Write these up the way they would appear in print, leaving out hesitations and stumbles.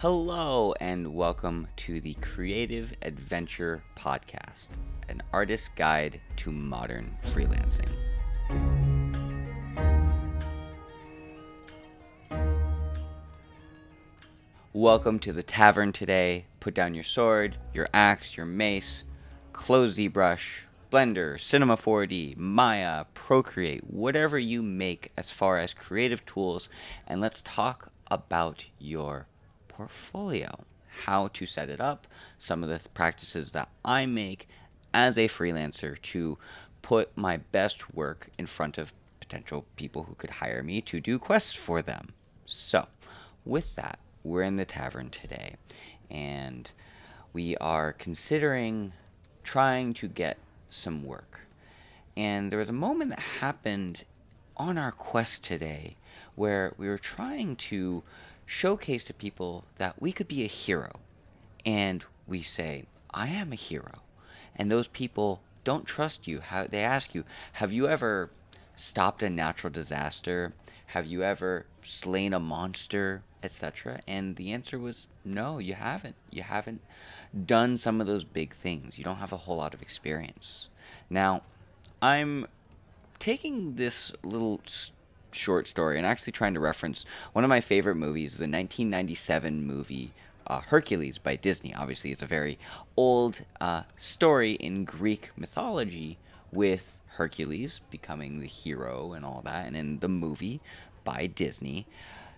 Hello, and welcome to the Creative Adventure Podcast, an artist's guide to modern freelancing. Welcome to the tavern today. Put down your sword, your axe, your mace, close ZBrush, Blender, Cinema 4D, Maya, Procreate, whatever you make as far as creative tools, and let's talk about your portfolio. How to set it up, some of the practices that I make as a freelancer to put my best work in front of potential people who could hire me to do quests for them. So, with that, we're in the tavern today, and we are considering trying to get some work. And there was a moment that happened on our quest today where we were trying to showcase to people that we could be a hero. And we say, I am a hero. And those people don't trust you. They ask you, have you ever stopped a natural disaster? Have you ever slain a monster, etc.? And the answer was no, you haven't. You haven't done some of those big things. You don't have a whole lot of experience. Now, I'm taking this little short story and actually trying to reference one of my favorite movies, the 1997 movie Hercules by Disney. Obviously, it's a very old story in Greek mythology with Hercules becoming the hero and all that. And in the movie by Disney,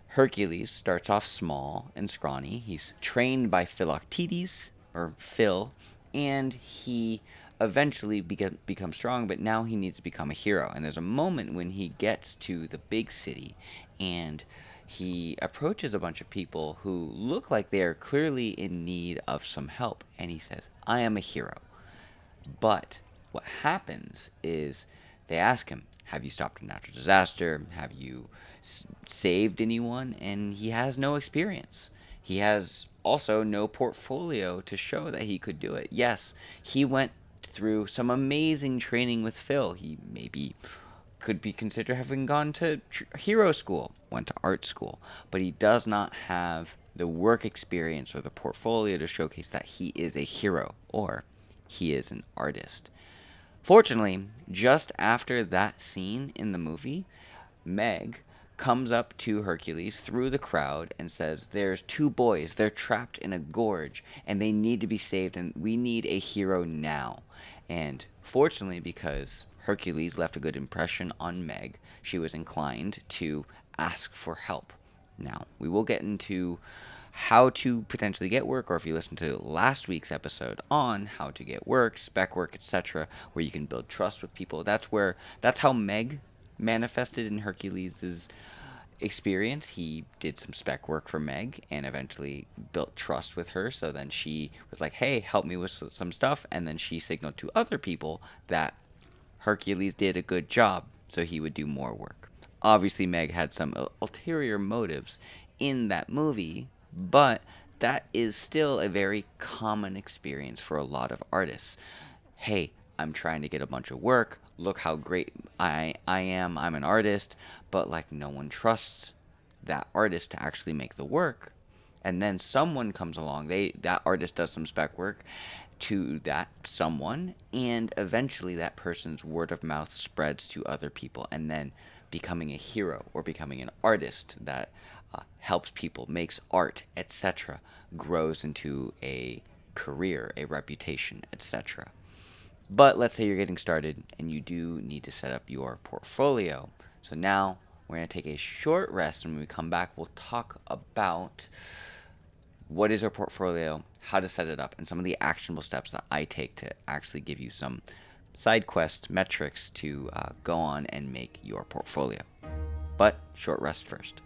Hercules starts off small and scrawny. He's trained by Philoctetes, or Phil, and he eventually becomes strong, but now he needs to become a hero. And there's a moment when he gets to the big city and he approaches a bunch of people who look like they are clearly in need of some help. And he says, I am a hero. But what happens is they ask him, have you stopped a natural disaster? Have you saved anyone? And he has no experience. He has also no portfolio to show that he could do it. Yes, he went through some amazing training with Phil. He maybe could be considered having gone to hero school, went to art school, but he does not have the work experience or the portfolio to showcase that he is a hero or he is an artist. Fortunately, just after that scene in the movie, Meg comes up to Hercules through the crowd and says, there's two boys, they're trapped in a gorge, and they need to be saved, and we need a hero now. And fortunately, because Hercules left a good impression on Meg, she was inclined to ask for help. Now, we will get into how to potentially get work, or if you listen to last week's episode on how to get work, spec work, etc., where you can build trust with people. That's how Meg manifested in Hercules' experience. He did some spec work for Meg and eventually built trust with her. So then she was like, hey, help me with some stuff. And then she signaled to other people that Hercules did a good job, so he would do more work. Obviously, Meg had some ulterior motives in that movie, but that is still a very common experience for a lot of artists. Hey, I'm trying to get a bunch of work. Look how great I am. I'm an artist, but like no one trusts that artist to actually make the work. And then someone comes along, that artist does some spec work to that someone, and eventually that person's word of mouth spreads to other people, and then becoming a hero or becoming an artist that helps people, makes art, etc., grows into a career, a reputation, etc. But let's say you're getting started and you do need to set up your portfolio. So now we're going to take a short rest, and when we come back, we'll talk about what is our portfolio, how to set it up, and some of the actionable steps that I take to actually give you some side quest metrics to go on and make your portfolio. But short rest first.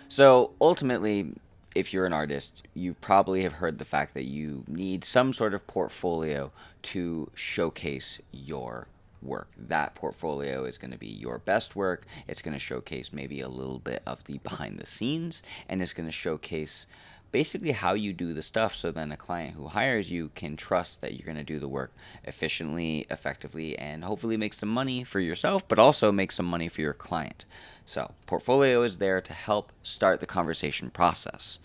So ultimately, if you're an artist, you probably have heard the fact that you need some sort of portfolio to showcase your work. That portfolio is going to be your best work. It's going to showcase maybe a little bit of the behind the scenes, and it's going to showcase basically how you do the stuff, so then a client who hires you can trust that you're going to do the work efficiently, effectively, and hopefully make some money for yourself, but also make some money for your client. So portfolio is there to help start the conversation process.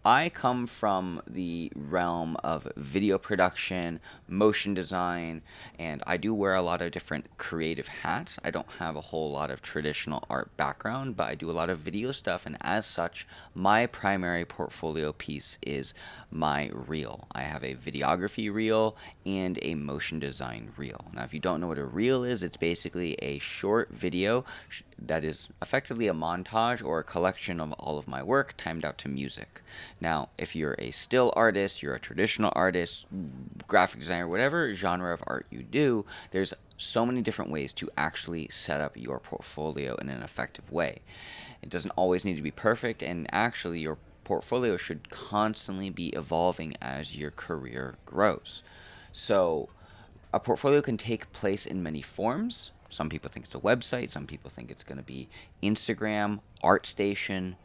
I come from the realm of video production, motion design, and I do wear a lot of different creative hats. I don't have a whole lot of traditional art background, but I do a lot of video stuff, and as such, my primary portfolio piece is my reel. I have a videography reel and a motion design reel. Now, if you don't know what a reel is, it's basically a short video that is effectively a montage or a collection of all of my work timed out to music. Now, if you're a still artist, you're a traditional artist, graphic designer, whatever genre of art you do, there's so many different ways to actually set up your portfolio in an effective way. It doesn't always need to be perfect, and actually, your portfolio should constantly be evolving as your career grows. So, a portfolio can take place in many forms. Some people think it's a website, some people think it's going to be Instagram, ArtStation,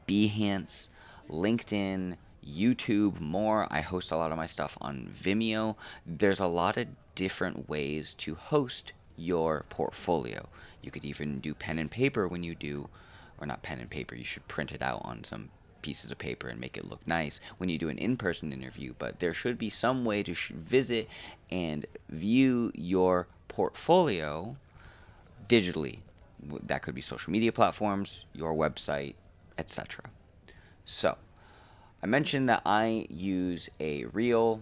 Behance, LinkedIn, YouTube, more. I host a lot of my stuff on Vimeo. There's a lot of different ways to host your portfolio. You could even do pen and paper when you do, or not pen and paper, you should print it out on some pieces of paper and make it look nice when you do an in-person interview, but there should be some way to visit and view your portfolio digitally. That could be social media platforms, your website, etc. So, I mentioned that I use a reel.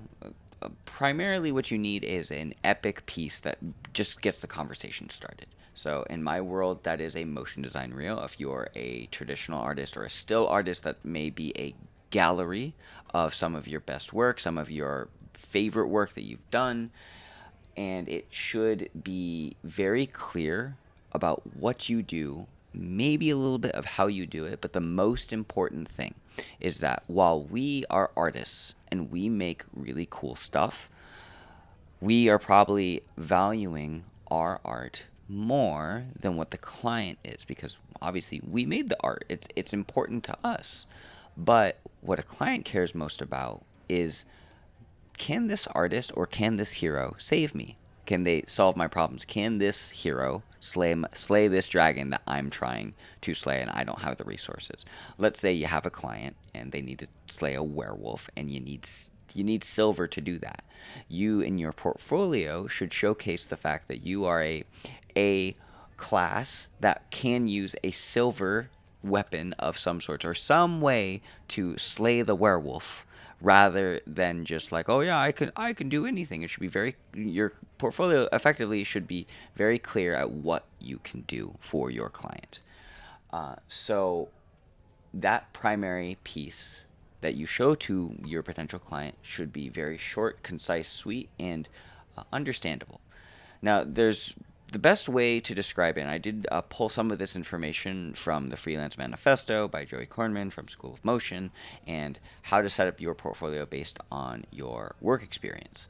Primarily, what you need is an epic piece that just gets the conversation started. So, in my world, that is a motion design reel. If you're a traditional artist or a still artist, that may be a gallery of some of your best work, some of your favorite work that you've done, and it should be very clear about what you do, maybe a little bit of how you do it, but the most important thing is that while we are artists and we make really cool stuff, we are probably valuing our art more than what the client is, because obviously we made the art. It's important to us. But what a client cares most about is, can this artist or can this hero save me? Can they solve my problems? Can this hero slay this dragon that I'm trying to slay and I don't have the resources? Let's say you have a client and they need to slay a werewolf, and you need silver to do that. You in your portfolio should showcase the fact that you are a class that can use a silver weapon of some sort or some way to slay the werewolf, rather than just like, oh yeah, I can do anything. It should be very, your portfolio effectively should be very clear at what you can do for your client. So that primary piece that you show to your potential client should be very short, concise, sweet, and understandable. Now, there's the best way to describe it, and I did pull some of this information from the Freelance Manifesto by Joey Kornman from School of Motion, and how to set up your portfolio based on your work experience.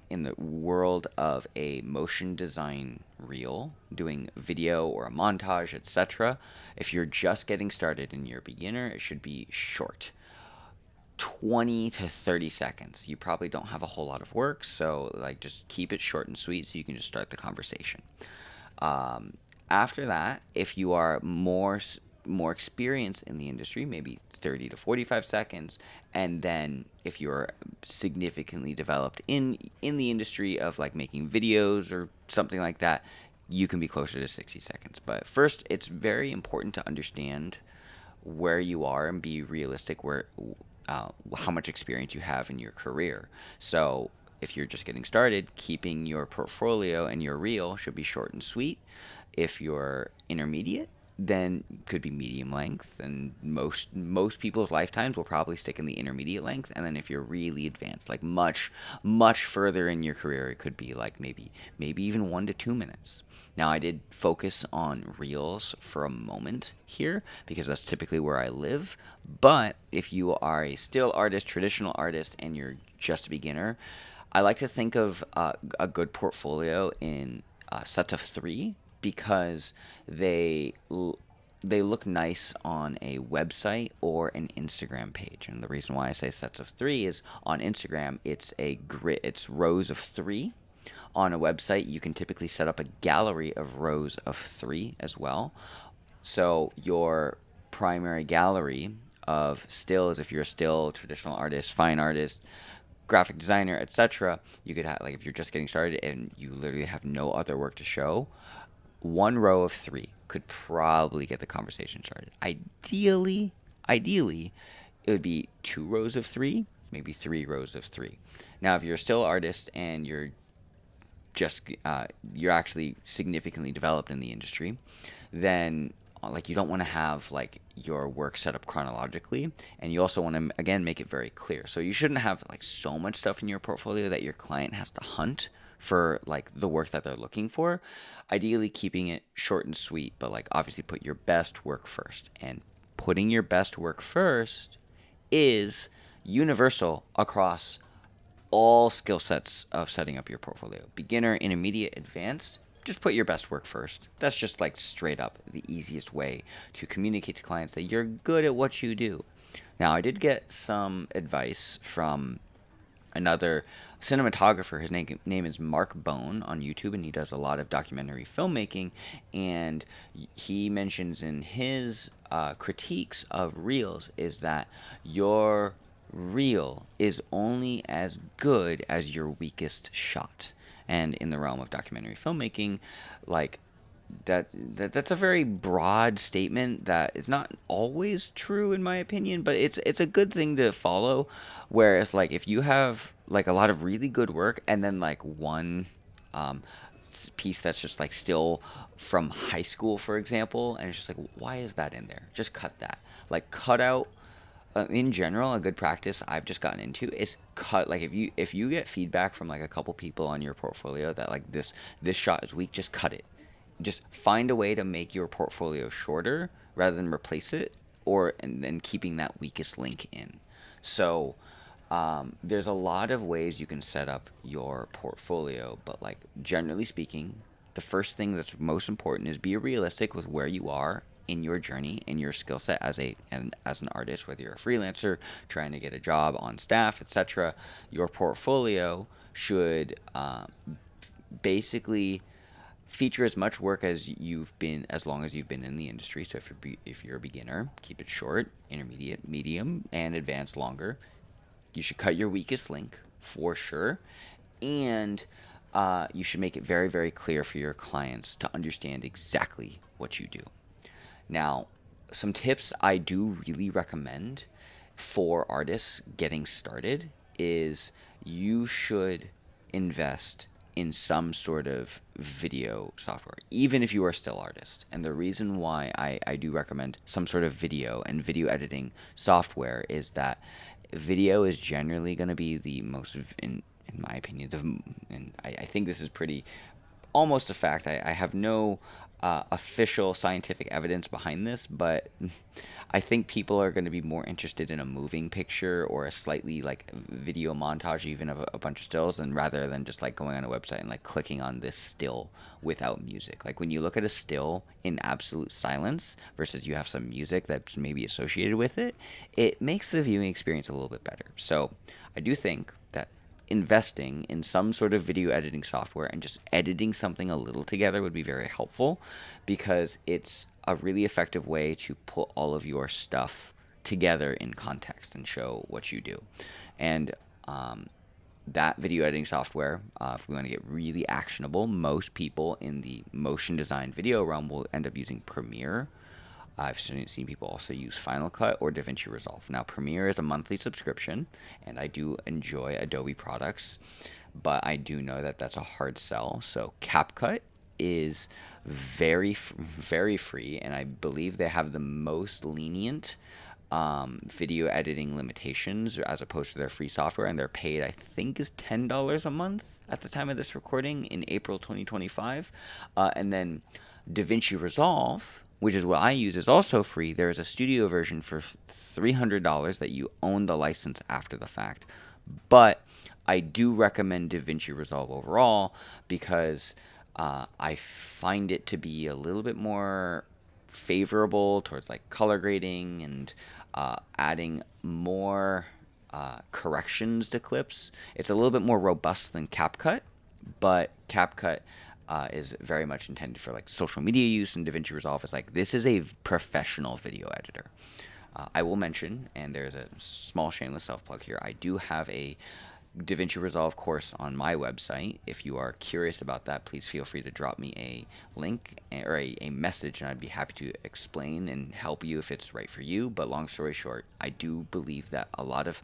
In the world of a motion design reel, doing video or a montage, etc., if you're just getting started and you're a beginner, it should be short. 20 to 30 seconds. You probably don't have a whole lot of work, so like just keep it short and sweet so you can just start the conversation. After that, if you are more experienced in the industry, maybe 30 to 45 seconds, and then if you're significantly developed in the industry of like making videos or something like that, you can be closer to 60 seconds. But first, it's very important to understand where you are and be realistic where how much experience you have in your career. So if you're just getting started, keeping your portfolio and your reel should be short and sweet. If you're intermediate, then could be medium length, and most people's lifetimes will probably stick in the intermediate length. And then if you're really advanced, like much further in your career, it could be like maybe even 1 to 2 minutes. Now, I did focus on reels for a moment here because that's typically where I live. But if you are a still artist, traditional artist, and you're just a beginner, I like to think of a good portfolio in sets of three, because they look nice on a website or an Instagram page. And the reason why I say sets of three is on Instagram, it's a grid, it's rows of three. On a website, you can typically set up a gallery of rows of three as well. So your primary gallery of stills, if you're a still, traditional artist, fine artist, graphic designer, etc., you could have, like, if you're just getting started and you literally have no other work to show, one row of three could probably get the conversation started. Ideally, it would be two rows of three, maybe three rows of three. Now, if you're a still artist and you're actually significantly developed in the industry, then like you don't want to have like your work set up chronologically, and you also want to again make it very clear. So you shouldn't have like so much stuff in your portfolio that your client has to hunt for like the work that they're looking for. Ideally keeping it short and sweet, but like obviously put your best work first. And putting your best work first is universal across all skill sets of setting up your portfolio. Beginner, intermediate, advanced. Just put your best work first. That's just like straight up the easiest way to communicate to clients that you're good at what you do. Now, I did get some advice from another cinematographer. His name is Mark Bone on YouTube, and he does a lot of documentary filmmaking. And he mentions in his critiques of reels is that your reel is only as good as your weakest shot. And in the realm of documentary filmmaking, like that's a very broad statement that is not always true in my opinion, but it's a good thing to follow. Whereas like if you have like a lot of really good work and then like one um, piece that's just like still from high school, for example, and it's just like, why is that in there? Just cut that. Like cut out. In general, a good practice I've just gotten into is cut. Like if you get feedback from like a couple people on your portfolio that like this shot is weak, just cut it. Just find a way to make your portfolio shorter rather than replace it, or and then keeping that weakest link in. So there's a lot of ways you can set up your portfolio, but like generally speaking, the first thing that's most important is be realistic with where you are in your journey, in your skill set as an artist, whether you're a freelancer trying to get a job on staff, etc. Your portfolio should basically feature as much work as long as you've been in the industry. So if you're a beginner, keep it short, intermediate, medium, and advanced longer. You should cut your weakest link for sure, and you should make it very, very clear for your clients to understand exactly what you do. Now, some tips I do really recommend for artists getting started is you should invest in some sort of video software, even if you are still artist. And the reason why I do recommend some sort of video and video editing software is that video is generally going to be the most, in my opinion, and I think this is pretty almost a fact. I have no official scientific evidence behind this, but I think people are going to be more interested in a moving picture or a slightly like video montage, even of a bunch of stills, than rather than just like going on a website and like clicking on this still without music. Like when you look at a still in absolute silence versus you have some music that's maybe associated with it, it makes the viewing experience a little bit better. So I do think that investing in some sort of video editing software and just editing something a little together would be very helpful, because it's a really effective way to put all of your stuff together in context and show what you do. And that video editing software, if we want to get really actionable, most people in the motion design video realm will end up using Premiere. I've seen people also use Final Cut or DaVinci Resolve. Now, Premiere is a monthly subscription, and I do enjoy Adobe products, but I do know that that's a hard sell. So CapCut is very free, and I believe they have the most lenient video editing limitations as opposed to their free software, and they're paid, I think, is $10 a month at the time of this recording in April 2025. And then DaVinci Resolve, which is what I use, is also free. There is a studio version for $300 that you own the license after the fact. But I do recommend DaVinci Resolve overall because I find it to be a little bit more favorable towards like color grading and adding more corrections to clips. It's a little bit more robust than CapCut, but CapCut is very much intended for like social media use, and DaVinci Resolve is like, this is a professional video editor. I will mention, and there's a small shameless self plug here, I do have a DaVinci Resolve course on my website. If you are curious about that, please feel free to drop me a link or a message, and I'd be happy to explain and help you if it's right for you. But long story short, I do believe that a lot of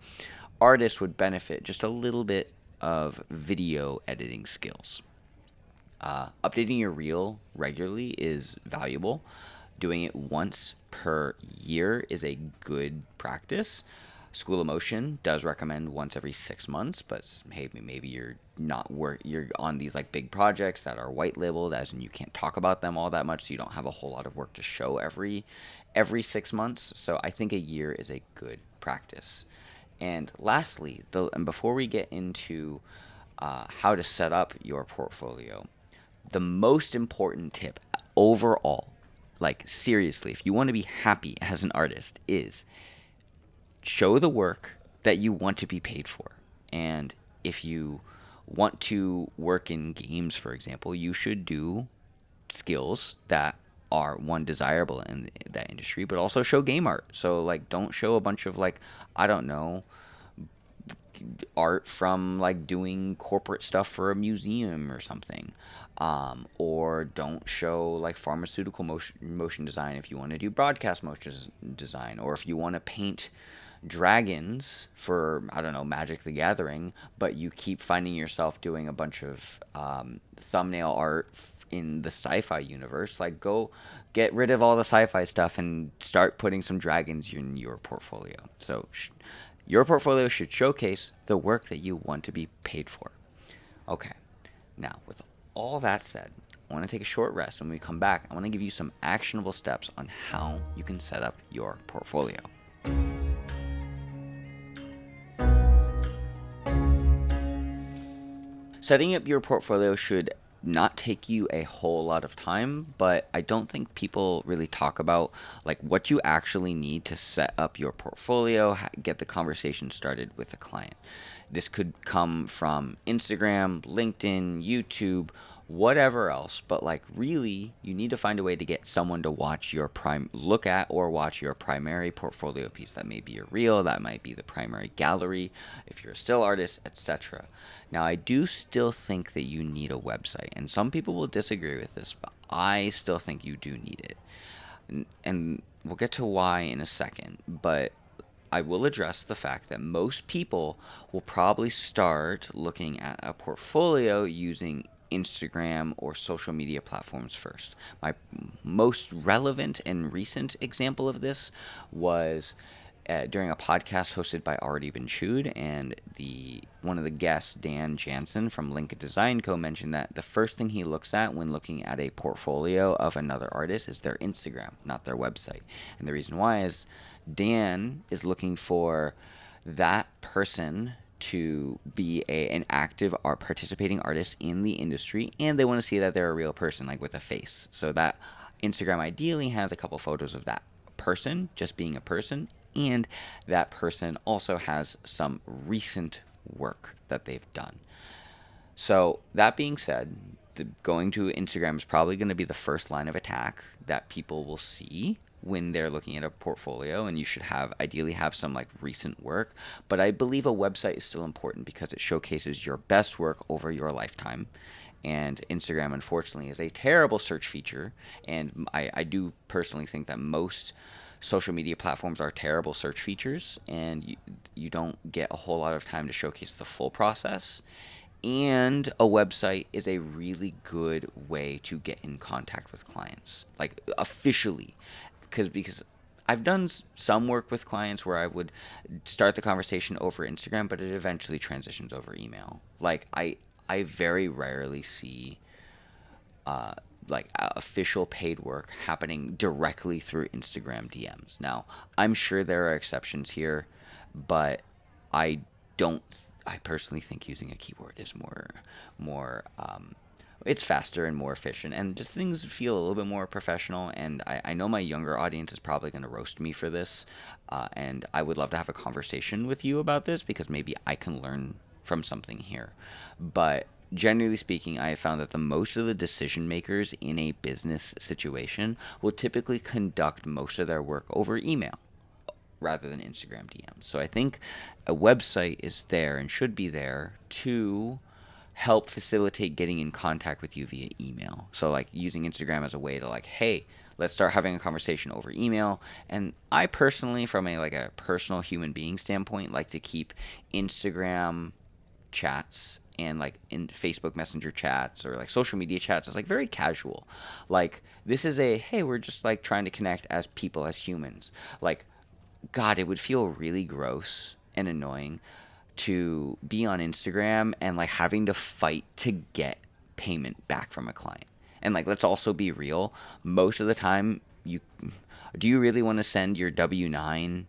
artists would benefit just a little bit of video editing skills. Updating your reel regularly is valuable. Doing it once per year is a good practice. School of Motion does recommend once every 6 months, but hey, maybe you're not you're on these like big projects that are white labeled, as in you can't talk about them all that much, so you don't have a whole lot of work to show every 6 months. So I think a year is a good practice. And lastly, and before we get into how to set up your portfolio, the most important tip overall, like seriously, if you want to be happy as an artist, is show the work that you want to be paid for. And if you want to work in games, for example, you should do skills that are, one, desirable in that industry, but also show game art. So like, don't show a bunch of like, I don't know, art from like doing corporate stuff for a museum or something. Or don't show like pharmaceutical motion design if you want to do broadcast motion design, or if you want to paint dragons for, I don't know, Magic the Gathering, but you keep finding yourself doing a bunch of thumbnail art in the sci-fi universe. Like, go get rid of all the sci-fi stuff and start putting some dragons in your portfolio. So your portfolio should showcase the work that you want to be paid for. Okay, now with all that said, I want to take a short rest. When we come back, I want to give you some actionable steps on how you can set up your portfolio. Setting up your portfolio should not take you a whole lot of time, but I don't think people really talk about like what you actually need to set up your portfolio, get the conversation started with a client. This could come from Instagram, LinkedIn, YouTube, whatever else, but like really you need to find a way to get someone to look at or watch your primary portfolio piece. That may be your reel, that might be the primary gallery if you're a still artist, etc. Now, I do still think that you need a website, and some people will disagree with this, but I still think you do need it. And we'll get to why in a second, but I will address the fact that most people will probably start looking at a portfolio using Instagram or social media platforms first. My most relevant and recent example of this was during a podcast hosted by Already Been Chewed, and one of the guests, Dan Jansen from Lincoln Design Co., mentioned that the first thing he looks at when looking at a portfolio of another artist is their Instagram, not their website. And the reason why is Dan is looking for that person to be an active or participating artist in the industry, and they want to see that they're a real person, like with a face. So that Instagram ideally has a couple photos of that person just being a person, and that person also has some recent work that they've done. So that being said, going to Instagram is probably going to be the first line of attack that people will see when they're looking at a portfolio, and you should ideally have some like recent work. But I believe a website is still important because it showcases your best work over your lifetime. And Instagram, unfortunately, is a terrible search feature, and I do personally think that most social media platforms are terrible search features, and you don't get a whole lot of time to showcase the full process. And a website is a really good way to get in contact with clients, like officially, because I've done some work with clients where I would start the conversation over Instagram, but it eventually transitions over email. Like I very rarely see official paid work happening directly through Instagram DMs. Now, I'm sure there are exceptions here, but I personally think using a keyboard is more it's faster and more efficient, and just things feel a little bit more professional. And I know my younger audience is probably going to roast me for this, and I would love to have a conversation with you about this because maybe I can learn from something here. But generally speaking, I have found that the most of the decision makers in a business situation will typically conduct most of their work over email rather than Instagram DMs. So I think a website is there and should be there to help facilitate getting in contact with you via email. So like using Instagram as a way to like, hey, let's start having a conversation over email. And I personally, from a personal human being standpoint, like to keep Instagram chats and like in Facebook Messenger chats or like social media chats is like very casual. Like this is a hey, we're just like trying to connect as people, as humans. Like God, it would feel really gross and annoying to be on Instagram and like having to fight to get payment back from a client. And like let's also be real, most of the time you really want to send your W9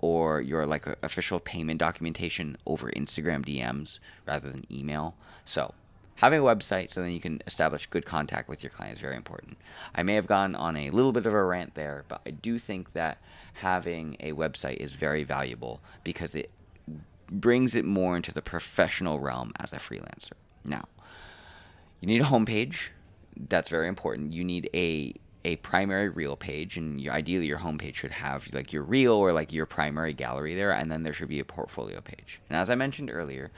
or your like official payment documentation over Instagram DMs rather than email. So, having a website so then you can establish good contact with your client is very important. I may have gone on a little bit of a rant there, but I do think that having a website is very valuable because it brings it more into the professional realm as a freelancer. Now, you need a homepage. That's very important. You need a primary reel page, and ideally your homepage should have like your reel or like your primary gallery there, and then there should be a portfolio page. And as I mentioned earlier,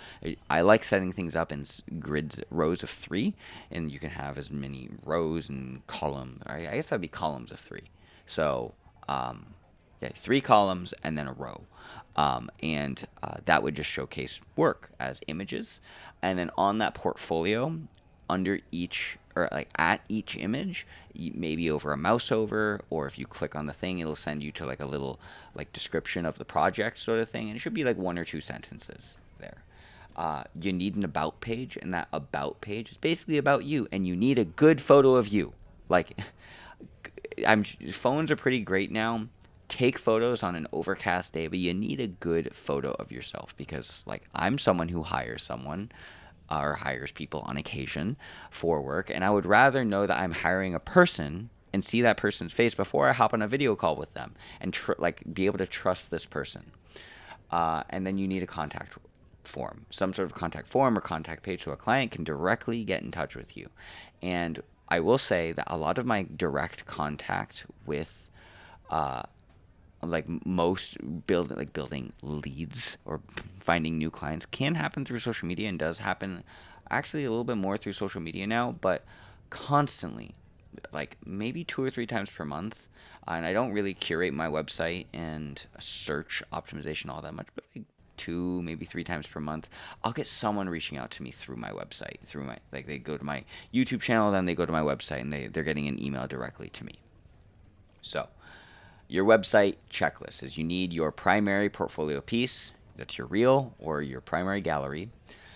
I like setting things up in grids, rows of 3, and you can have as many rows and columns. I guess that'd be columns of 3. So yeah, 3 columns and then a row. And that would just showcase work as images. And then on that portfolio, under each or like at each image, maybe over a mouse over, or if you click on the thing, it'll send you to like a little like description of the project sort of thing. And it should be like 1 or 2 sentences there. You need an about page, and that about page is basically about you, and you need a good photo of you. Like, phones are pretty great now. Take photos on an overcast day, but you need a good photo of yourself because, like, I'm someone who hires someone or hires people on occasion for work, and I would rather know that I'm hiring a person and see that person's face before I hop on a video call with them and be able to trust this person. And then you need a contact form, some sort of contact form or contact page so a client can directly get in touch with you. And I will say that a lot of my direct contact with like most building leads or finding new clients can happen through social media, and does happen actually a little bit more through social media now, but constantly, like maybe 2 or 3 times per month. And I don't really curate my website and search optimization all that much, but like 2, maybe 3 times per month, I'll get someone reaching out to me through my website, through my like they go to my YouTube channel, then they go to my website, and they're getting an email directly to me. So your website checklist is you need your primary portfolio piece, that's your reel or your primary gallery.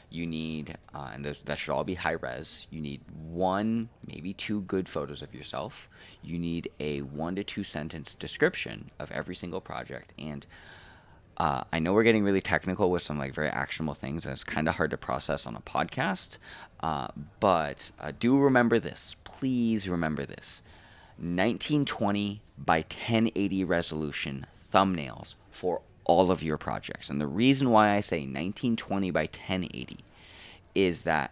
You need, that should all be high res. You need 1, maybe 2 good photos of yourself. You need a 1 to 2 sentence description of every single project. And I know we're getting really technical with some like very actionable things, and it's kind of hard to process on a podcast. But do remember this. Please remember this. 1920 by 1080 resolution thumbnails for all of your projects. And the reason why I say 1920 by 1080 is that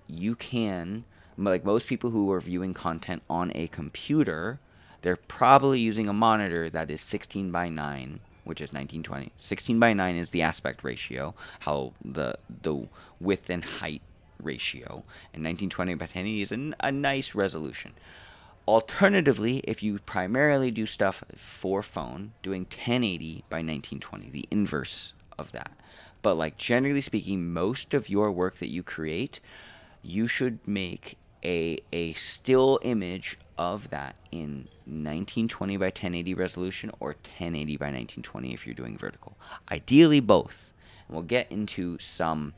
you can, like most people who are viewing content on a computer, they're probably using a monitor that is 16 by 9, which is 1920. 16 by 9 is the aspect ratio, how the width and height ratio, and 1920 by 1080 is a nice resolution. Alternatively, if you primarily do stuff for phone, doing 1080 by 1920, the inverse of that. But like generally speaking, most of your work that you create, you should make a still image of that in 1920 by 1080 resolution or 1080 by 1920 if you're doing vertical. Ideally both. And we'll get into some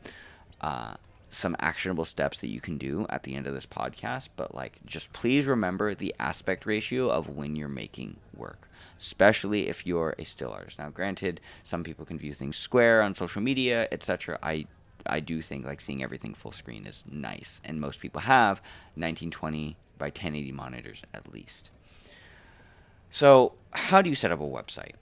actionable steps that you can do at the end of this podcast, but like just please remember the aspect ratio of when you're making work, especially if you're a still artist. Now granted, some people can view things square on social media, etc. I I do think like seeing everything full screen is nice, and most people have 1920 by 1080 monitors at least. So how do you set up a website?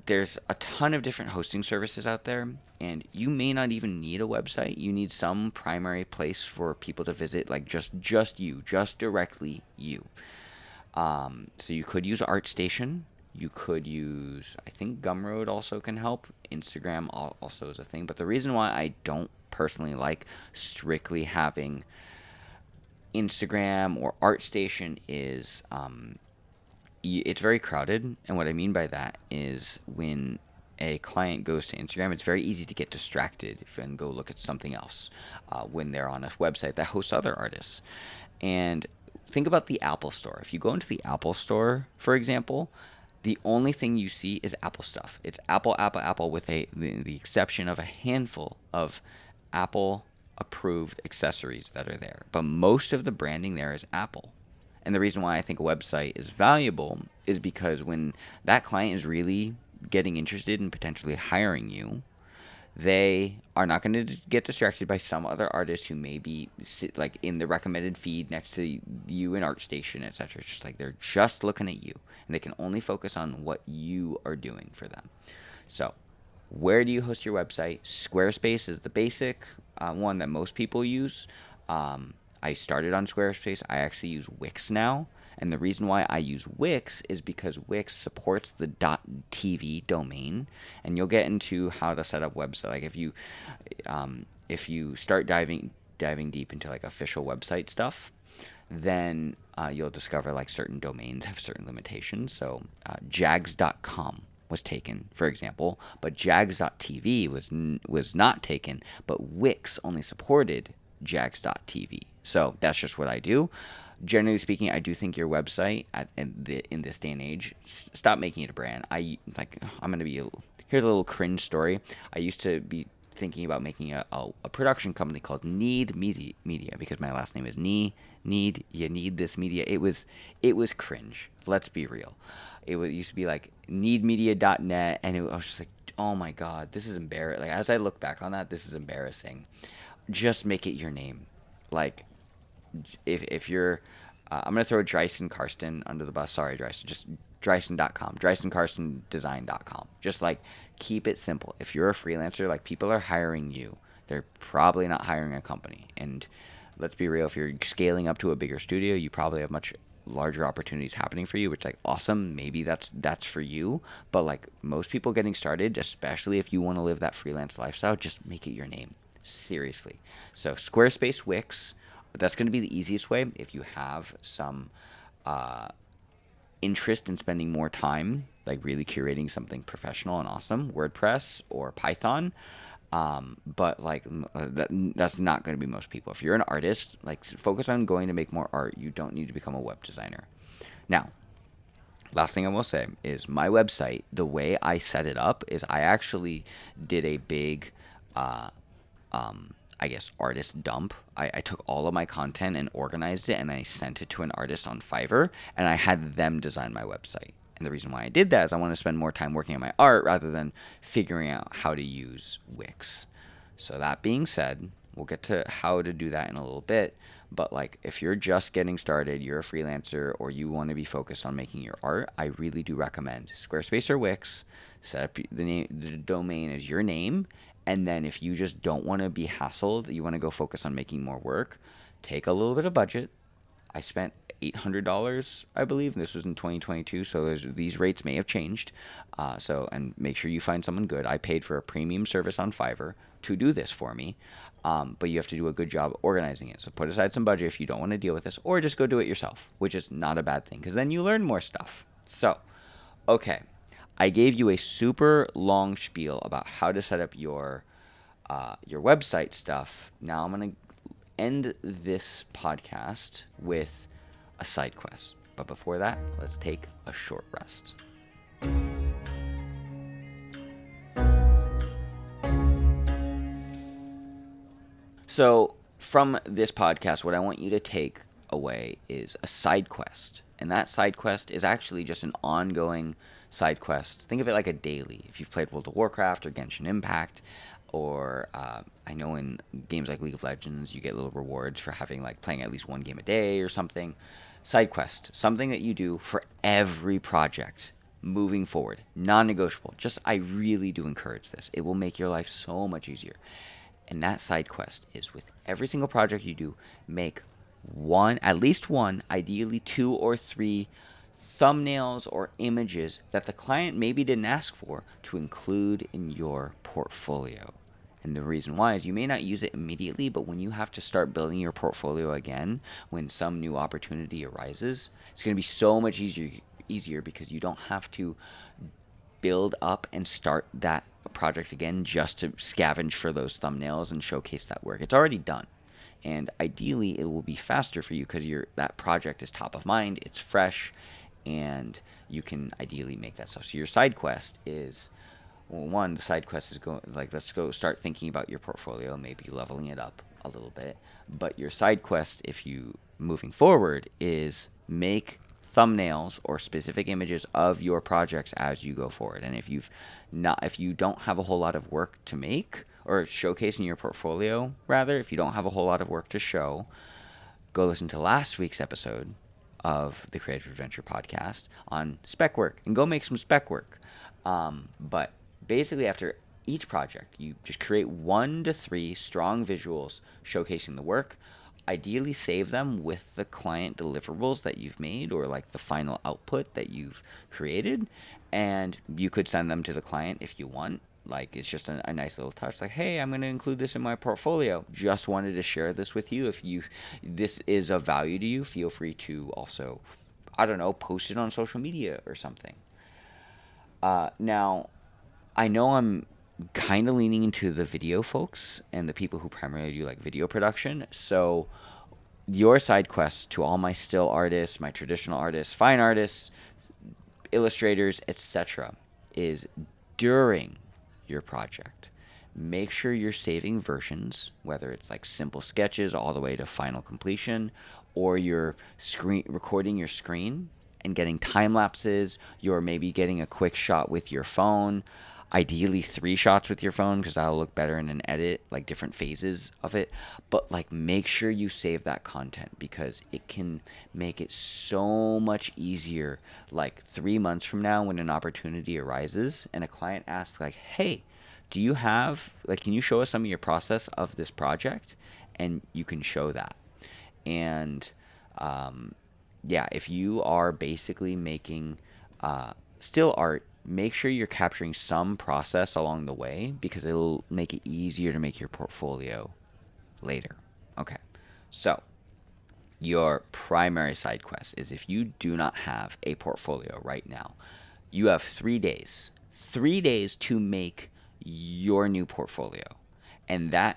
There's a ton of different hosting services out there, and you may not even need a website. You need some primary place for people to visit, like just you, just directly you. So you could use ArtStation. You could use, I think Gumroad also can help. Instagram also is a thing. But the reason why I don't personally like strictly having Instagram or ArtStation is it's very crowded. And what I mean by that is when a client goes to Instagram, it's very easy to get distracted and go look at something else when they're on a website that hosts other artists. And think about the Apple Store. If you go into the Apple Store, for example, the only thing you see is Apple stuff. It's Apple, Apple, Apple, with the exception of a handful of Apple approved accessories that are there. But most of the branding there is Apple. And the reason why I think a website is valuable is because when that client is really getting interested in potentially hiring you, they are not going to get distracted by some other artist who may be like in the recommended feed next to you in ArtStation, etc. It's just like they're just looking at you, and they can only focus on what you are doing for them. So, where do you host your website? Squarespace is the basic one that most people use. I started on Squarespace. I actually use Wix now. And the reason why I use Wix is because Wix supports the .tv domain, and you'll get into how to set up website. Like if you start diving deep into like official website stuff, then you'll discover like certain domains have certain limitations. So jags.com was taken, for example, but jags.tv was not taken. But Wix only supported jags.tv. So that's just what I do. Generally speaking, I do think your website in this day and age, stop making it a brand. I'm gonna be here's a little cringe story. I used to be thinking about making a production company called Need Media because my last name is you need this media. It was cringe. Let's be real. It used to be like needmedia.net, and I was just like, oh my god, this is embarrassing. Like as I look back on that, this is embarrassing. Just make it your name. Like if you're I'm going to throw Dryson Karsten under the bus. Sorry, Dryson. Just Dryson.com. DrysonKarstenDesign.com. Just like keep it simple. If you're a freelancer, like people are hiring you. They're probably not hiring a company. And let's be real, if you're scaling up to a bigger studio, you probably have much larger opportunities happening for you, which like awesome. Maybe that's for you. But like most people getting started, especially if you want to live that freelance lifestyle, just make it your name. Seriously. So Squarespace, Wix, that's going to be the easiest way if you have some interest in spending more time, like really curating something professional and awesome, WordPress or Python. But like that's not going to be most people. If you're an artist, like focus on going to make more art. You don't need to become a web designer. Now, last thing I will say is my website, the way I set it up is I actually did a big I guess, artist dump. I took all of my content and organized it, and I sent it to an artist on Fiverr, and I had them design my website. And the reason why I did that is I want to spend more time working on my art rather than figuring out how to use Wix. So that being said, we'll get to how to do that in a little bit. But like if you're just getting started, you're a freelancer, or you want to be focused on making your art, I really do recommend Squarespace or Wix. Set up the domain as your name. And then if you just don't want to be hassled, you want to go focus on making more work, take a little bit of budget. I spent $800, I believe, and this was in 2022, so these rates may have changed. And make sure you find someone good. I paid for a premium service on Fiverr to do this for me, but you have to do a good job organizing it. So put aside some budget if you don't want to deal with this, or just go do it yourself, which is not a bad thing, because then you learn more stuff. So, okay. I gave you a super long spiel about how to set up your website stuff. Now I'm going to end this podcast with a side quest. But before that, let's take a short rest. So from this podcast, what I want you to take away is a side quest. And that side quest is actually just an ongoing side quest. Think of it like a daily. If you've played World of Warcraft or Genshin Impact, or I know in games like League of Legends, you get little rewards for having like playing at least one game a day or something. Side quest, something that you do for every project moving forward, non-negotiable. Just I really do encourage this. It will make your life so much easier. And that side quest is with every single project you do, make one, at least one, ideally two or three thumbnails or images that the client maybe didn't ask for to include in your portfolio. And the reason why is you may not use it immediately, but when you have to start building your portfolio again, when some new opportunity arises, it's going to be so much easier because you don't have to build up and start that project again just to scavenge for those thumbnails and showcase that work. It's already done. And ideally it will be faster for you because that project is top of mind, it's fresh, and you can ideally make that stuff. So your side quest is, well, one, the side quest is going like, let's go start thinking about your portfolio, maybe leveling it up a little bit. But your side quest, if you moving forward, is make thumbnails or specific images of your projects as you go forward. And if you don't have a whole lot of work to make or showcase in your portfolio, rather, if you don't have a whole lot of work to show, go listen to last week's episode of the Creative Adventure podcast on spec work and go make some spec work. But basically, after each project, you just create 1 to 3 strong visuals showcasing the work. Ideally, save them with the client deliverables that you've made or like the final output that you've created. And you could send them to the client if you want. Like, it's just a nice little touch. Like, hey, I'm going to include this in my portfolio. Just wanted to share this with you. If this is of value to you, feel free to also, I don't know, post it on social media or something. Now, I know I'm kind of leaning into the video folks and the people who primarily do like video production. So your side quest to all my still artists, my traditional artists, fine artists, illustrators, etc., is during your project. Make sure you're saving versions, whether it's like simple sketches all the way to final completion, or you're recording your screen and getting time lapses. You're maybe getting a quick shot with your phone. Ideally 3 shots with your phone because that'll look better in an edit, like different phases of it. But like, make sure you save that content because it can make it so much easier. Like 3 months from now, when an opportunity arises and a client asks like, hey, do you have, like, can you show us some of your process of this project? And you can show that. And yeah, if you are basically making still art, make sure you're capturing some process along the way because it'll make it easier to make your portfolio later. Okay, so your primary side quest is if you do not have a portfolio right now, you have 3 days. 3 days to make your new portfolio. And that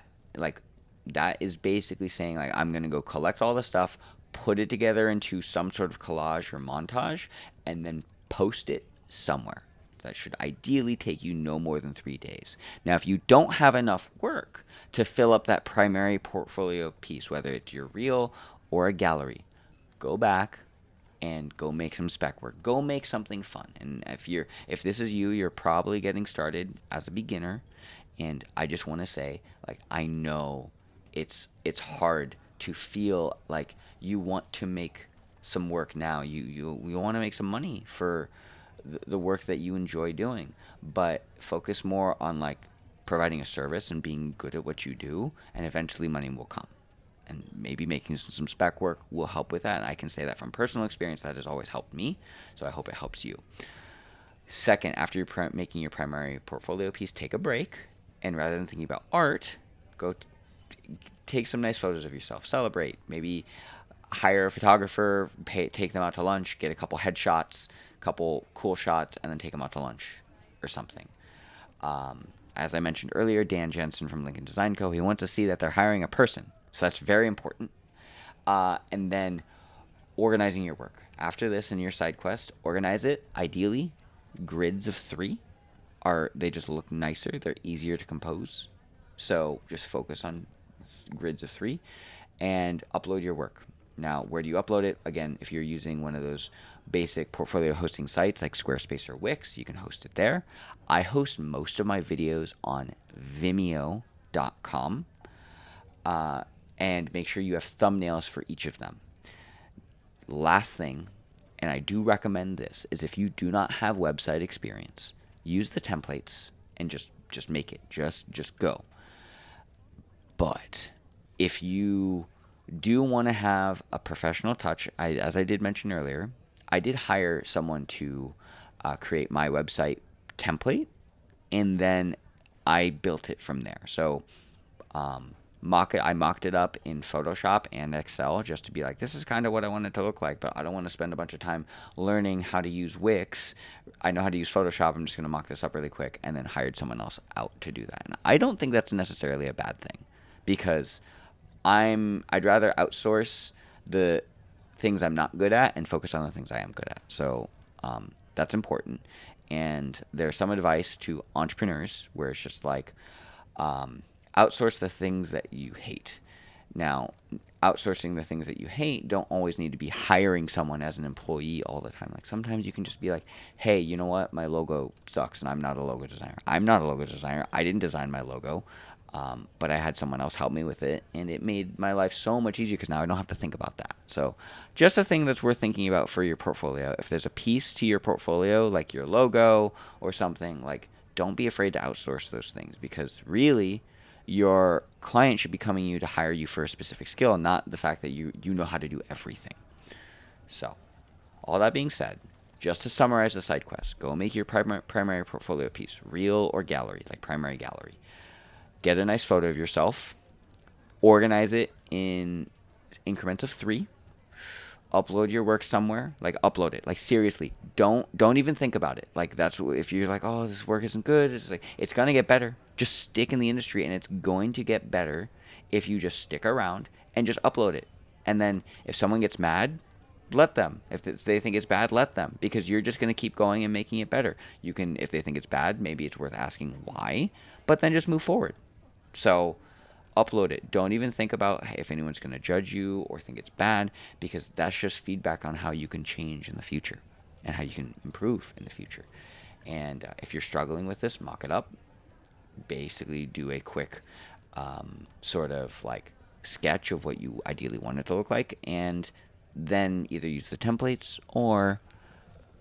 is basically saying like, I'm going to go collect all the stuff, put it together into some sort of collage or montage, and then post it somewhere. That should ideally take you no more than 3 days. Now, if you don't have enough work to fill up that primary portfolio piece, whether it's your reel or a gallery, go back and go make some spec work. Go make something fun. And if this is you, you're probably getting started as a beginner. And I just want to say, like, I know it's hard to feel like you want to make some work now. You want to make some money for the work that you enjoy doing, but focus more on like providing a service and being good at what you do, and eventually money will come. And maybe making some spec work will help with that. And I can say that from personal experience, that has always helped me. So I hope it helps you. Second, after you're making your primary portfolio piece, take a break. And rather than thinking about art, go take some nice photos of yourself. Celebrate. Maybe hire a photographer, take them out to lunch, get a couple headshots, couple cool shots, and then take them out to lunch or something. As I mentioned earlier, Dan Jensen from Lincoln Design Co., he wants to see that they're hiring a person. So that's very important. And then organizing your work. After this in your side quest, organize it. Ideally, grids of 3 they just look nicer. They're easier to compose. So just focus on grids of 3 and upload your work. Now, where do you upload it? Again, if you're using one of those basic portfolio hosting sites like Squarespace or Wix, you can host it there. I host most of my videos on Vimeo www.outsourcethethings.com, and make sure you have thumbnails for each of them. Last thing, and I do recommend this, is if you do not have website experience, use the templates and just make it. Just go. But if you do want to have a professional touch, as I did mention earlier, I did hire someone to create my website template, and then I built it from there. So I mocked it up in Photoshop and Excel just to be like, this is kind of what I want it to look like, but I don't want to spend a bunch of time learning how to use Wix. I know how to use Photoshop. I'm just going to mock this up really quick, and then hired someone else out to do that. And I don't think that's necessarily a bad thing, because I'd rather outsource the things I'm not good at and focus on the things I am good at. So that's important. And there's some advice to entrepreneurs where it's just like, outsource the things that you hate. Now, outsourcing the things that you hate don't always need to be hiring someone as an employee all the time. Like, sometimes you can just be like, hey, you know what? My logo sucks, and I'm not a logo designer. I'm not a logo designer. I didn't design my logo, but I had someone else help me with it, and it made my life so much easier because now I don't have to think about that. So just a thing that's worth thinking about for your portfolio. If there's a piece to your portfolio, like your logo or something, like, don't be afraid to outsource those things, because really, your client should be coming you to hire you for a specific skill, not the fact that you know how to do everything. So, all that being said, just to summarize the side quest, go make your primary portfolio piece, reel or gallery, like primary gallery. Get a nice photo of yourself, organize it in increments of 3, upload your work somewhere, like upload it, like seriously, don't even think about it. Like, that's if you're like, oh, this work isn't good, it's like, it's gonna get better. Just stick in the industry, and it's going to get better if you just stick around and just upload it. And then if someone gets mad, let them. If they think it's bad, let them, because you're just gonna keep going and making it better. You can, if they think it's bad, maybe it's worth asking why, but then just move forward. So upload it. Don't even think about if anyone's going to judge you or think it's bad, because that's just feedback on how you can change in the future and how you can improve in the future. And if you're struggling with this, mock it up. Basically do a quick sort of like sketch of what you ideally want it to look like, and then either use the templates or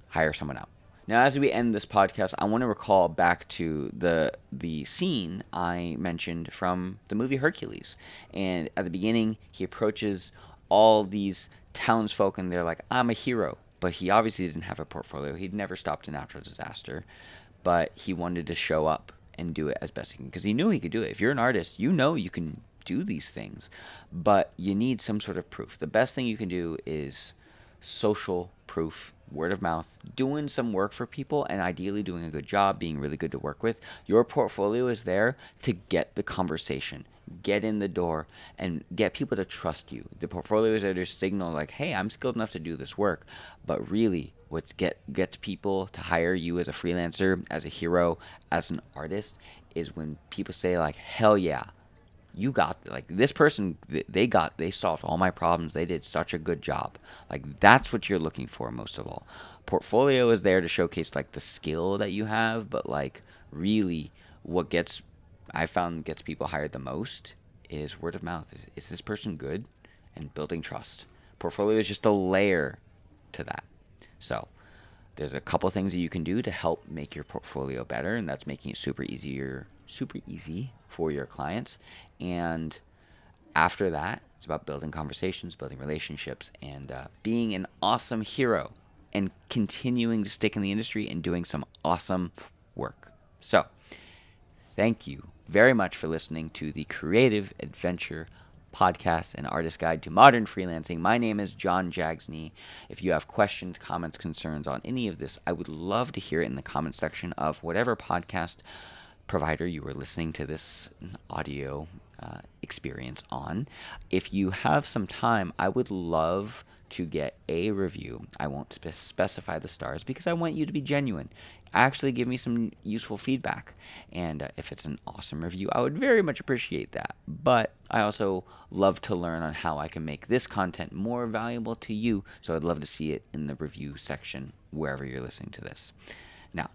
hire someone out. Now, as we end this podcast, I want to recall back to the scene I mentioned from the movie Hercules. And at the beginning, he approaches all these townsfolk, and they're like, I'm a hero. But he obviously didn't have a portfolio. He'd never stopped a natural disaster. But he wanted to show up and do it as best he can, because he knew he could do it. If you're an artist, you know you can do these things. But you need some sort of proof. The best thing you can do is social proof, word of mouth, doing some work for people, and ideally doing a good job, being really good to work with. Your portfolio is there to get the conversation, get in the door, and get people to trust you. The portfolio is there to signal like, hey, I'm skilled enough to do this work. But really, what gets people to hire you as a freelancer, as a hero, as an artist, is when people say like, hell yeah, you got, like, this person, they solved all my problems, they did such a good job. Like, that's what you're looking for most of all. Portfolio is there to showcase like the skill that you have, but like really what I found gets people hired the most is word of mouth. Is this person good? And building trust. Portfolio is just a layer to that. So there's a couple things that you can do to help make your portfolio better, and that's making it super easy for your clients. And after that, it's about building conversations, building relationships, and being an awesome hero, and continuing to stick in the industry and doing some awesome work. So, thank you very much for listening to the Creative Adventure Podcast and Artist Guide to Modern Freelancing. My name is John Jagsney. If you have questions, comments, concerns on any of this, I would love to hear it in the comment section of whatever podcast provider you were listening to this audio experience on. If you have some time, I would love to get a review. I won't specify the stars because I want you to be genuine. Actually give me some useful feedback. And if it's an awesome review, I would very much appreciate that. But I also love to learn on how I can make this content more valuable to you. So I'd love to see it in the review section wherever you're listening to this. Now,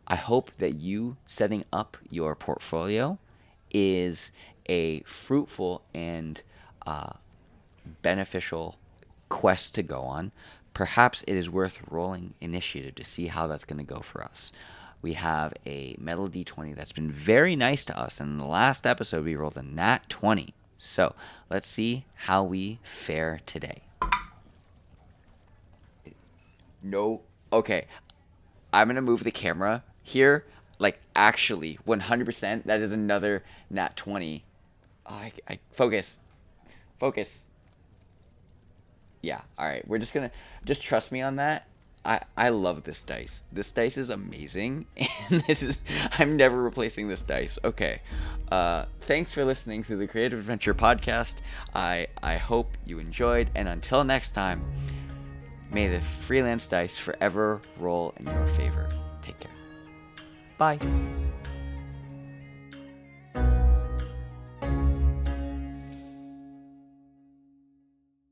I hope that you setting up your portfolio is a fruitful and beneficial quest to go on, perhaps it is worth rolling initiative to see how that's going to go for us. We have a metal d20 that's been very nice to us. And in the last episode, we rolled a nat 20. So let's see how we fare today. No. Okay. I'm going to move the camera here. Like, actually, 100%. That is another nat 20. I focus. Focus. Yeah, all right. We're just gonna just trust me on that. I love this dice. This dice is amazing, and I'm never replacing this dice. Okay. Thanks for listening to the Creative Adventure Podcast. I hope you enjoyed, and until next time, may the freelance dice forever roll in your favor. Take care. Bye.